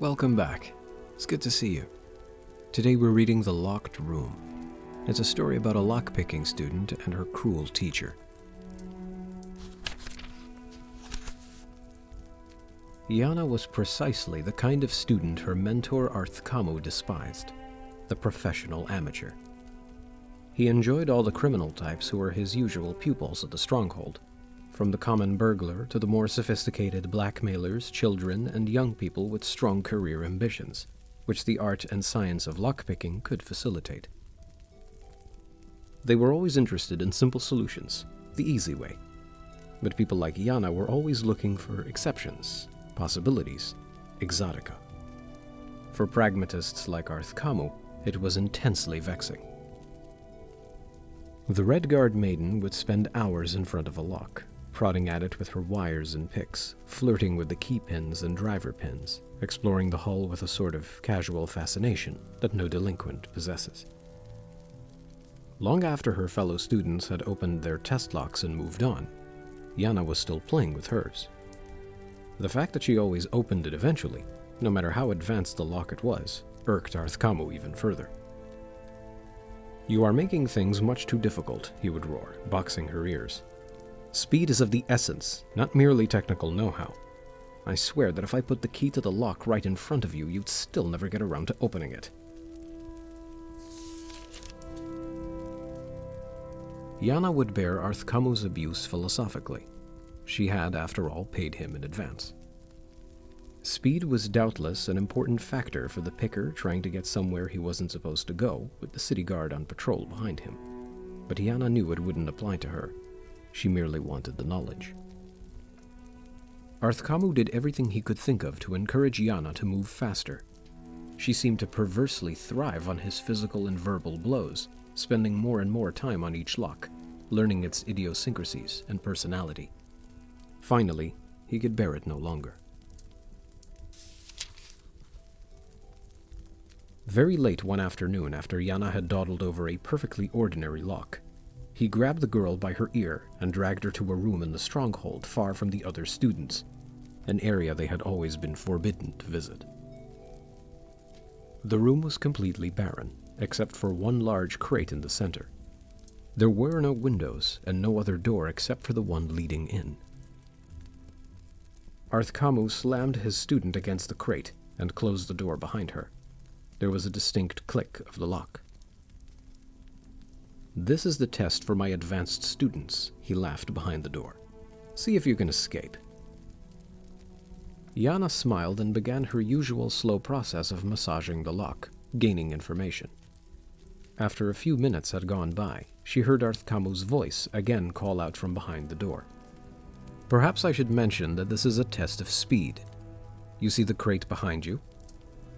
Welcome back. It's good to see you. Today we're reading The Locked Room. It's a story about a lockpicking student and her cruel teacher. Yana was precisely the kind of student her mentor Arthkamo despised, the professional amateur. He enjoyed all the criminal types who were his usual pupils at the stronghold, from the common burglar to the more sophisticated blackmailers, children, and young people with strong career ambitions, which the art and science of lockpicking could facilitate. They were always interested in simple solutions, the easy way. But people like Yana were always looking for exceptions, possibilities, exotica. For pragmatists like Arthkamo, it was intensely vexing. The Red Guard maiden would spend hours in front of a lock, prodding at it with her wires and picks, flirting with the key pins and driver pins, exploring the hull with a sort of casual fascination that no delinquent possesses. Long after her fellow students had opened their test locks and moved on, Yana was still playing with hers. The fact that she always opened it eventually, no matter how advanced the lock it was, irked Arthkamo even further. "You are making things much too difficult," he would roar, boxing her ears. "Speed is of the essence, not merely technical know-how. I swear that if I put the key to the lock right in front of you, you'd still never get around to opening it." Yana would bear Arthkamo's abuse philosophically. She had, after all, paid him in advance. Speed was doubtless an important factor for the picker trying to get somewhere he wasn't supposed to go, with the city guard on patrol behind him. But Yana knew it wouldn't apply to her. She merely wanted the knowledge. Arthkamo did everything he could think of to encourage Yana to move faster. She seemed to perversely thrive on his physical and verbal blows, spending more and more time on each lock, learning its idiosyncrasies and personality. Finally, he could bear it no longer. Very late one afternoon, after Yana had dawdled over a perfectly ordinary lock, he grabbed the girl by her ear and dragged her to a room in the stronghold far from the other students, an area they had always been forbidden to visit. The room was completely barren, except for one large crate in the center. There were no windows and no other door except for the one leading in. Arthkamo slammed his student against the crate and closed the door behind her. There was a distinct click of the lock. "This is the test for my advanced students," he laughed behind the door. "See if you can escape." Yana smiled and began her usual slow process of massaging the lock, gaining information. After a few minutes had gone by, she heard Arthkamo's voice again call out from behind the door. "Perhaps I should mention that this is a test of speed. You see the crate behind you?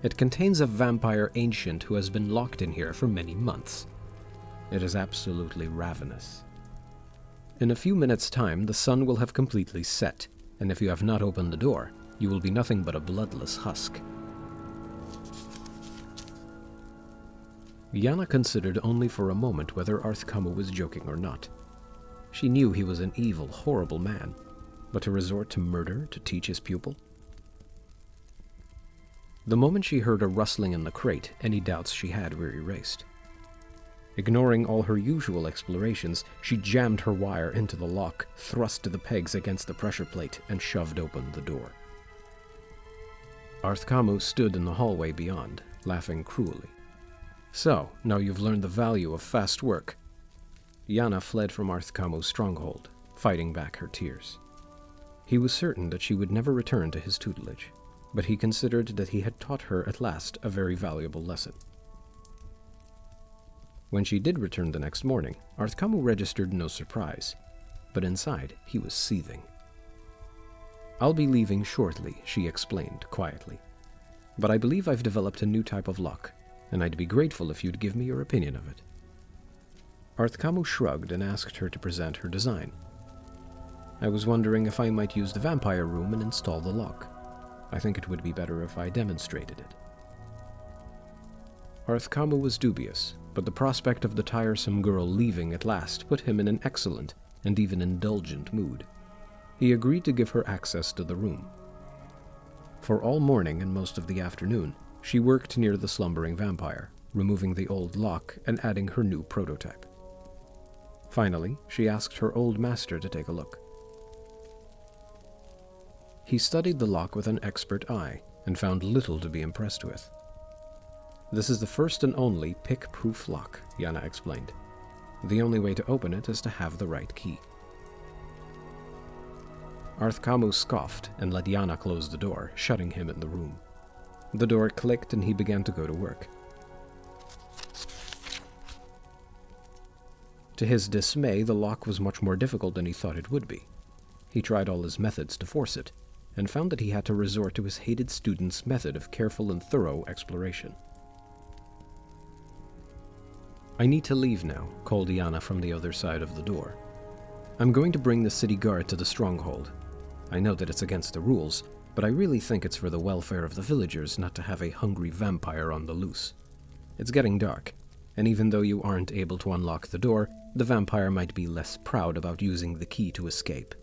It contains a vampire ancient who has been locked in here for many months. It is absolutely ravenous. In a few minutes' time, the sun will have completely set, and if you have not opened the door, you will be nothing but a bloodless husk." Yana considered only for a moment whether Arthkamo was joking or not. She knew he was an evil, horrible man, but to resort to murder to teach his pupil? The moment she heard a rustling in the crate, any doubts she had were erased. Ignoring all her usual explorations, she jammed her wire into the lock, thrust the pegs against the pressure plate, and shoved open the door. Arthkamo stood in the hallway beyond, laughing cruelly. "So, now you've learned the value of fast work." Yana fled from Arthkamo's stronghold, fighting back her tears. He was certain that she would never return to his tutelage, but he considered that he had taught her at last a very valuable lesson. When she did return the next morning, Arthkamo registered no surprise, but inside he was seething. "I'll be leaving shortly," she explained quietly, "but I believe I've developed a new type of lock, and I'd be grateful if you'd give me your opinion of it." Arthkamo shrugged and asked her to present her design. "I was wondering if I might use the vampire room and install the lock. I think it would be better if I demonstrated it." Arthkamo was dubious, but the prospect of the tiresome girl leaving at last put him in an excellent and even indulgent mood. He agreed to give her access to the room. For all morning and most of the afternoon, she worked near the slumbering vampire, removing the old lock and adding her new prototype. Finally, she asked her old master to take a look. He studied the lock with an expert eye and found little to be impressed with. "This is the first and only pick-proof lock," Yana explained. "The only way to open it is to have the right key." Arthkamu scoffed and let Yana close the door, shutting him in the room. The door clicked and he began to go to work. To his dismay, the lock was much more difficult than he thought it would be. He tried all his methods to force it, and found that he had to resort to his hated student's method of careful and thorough exploration. "I need to leave now," called Yana from the other side of the door. "I'm going to bring the city guard to the stronghold. I know that it's against the rules, but I really think it's for the welfare of the villagers not to have a hungry vampire on the loose. It's getting dark, and even though you aren't able to unlock the door, the vampire might be less proud about using the key to escape.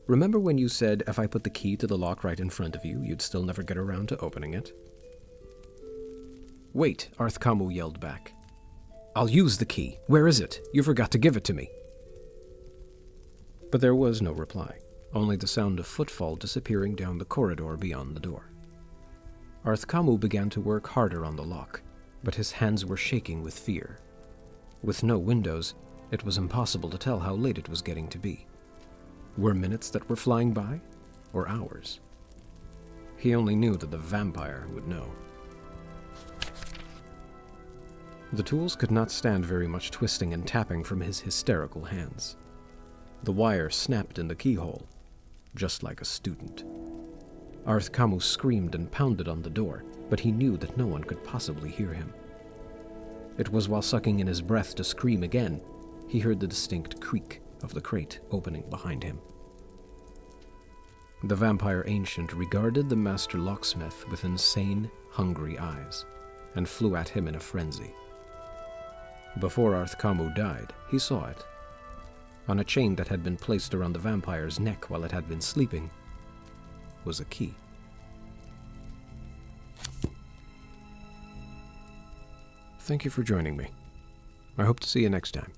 Remember when you said if I put the key to the lock right in front of you, you'd still never get around to opening it?" "Wait," Arthkamu yelled back. "I'll use the key. Where is it? You forgot to give it to me." But there was no reply, only the sound of footfall disappearing down the corridor beyond the door. Arthkamu began to work harder on the lock, but his hands were shaking with fear. With no windows, it was impossible to tell how late it was getting to be. Were minutes that were flying by, or hours? He only knew that the vampire would know. The tools could not stand very much twisting and tapping from his hysterical hands. The wire snapped in the keyhole, just like a student. Arthkamu screamed and pounded on the door, but he knew that no one could possibly hear him. It was while sucking in his breath to scream again, he heard the distinct creak of the crate opening behind him. The vampire ancient regarded the master locksmith with insane, hungry eyes, and flew at him in a frenzy. Before Arthkamu died, he saw it. On a chain that had been placed around the vampire's neck while it had been sleeping was a key. Thank you for joining me. I hope to see you next time.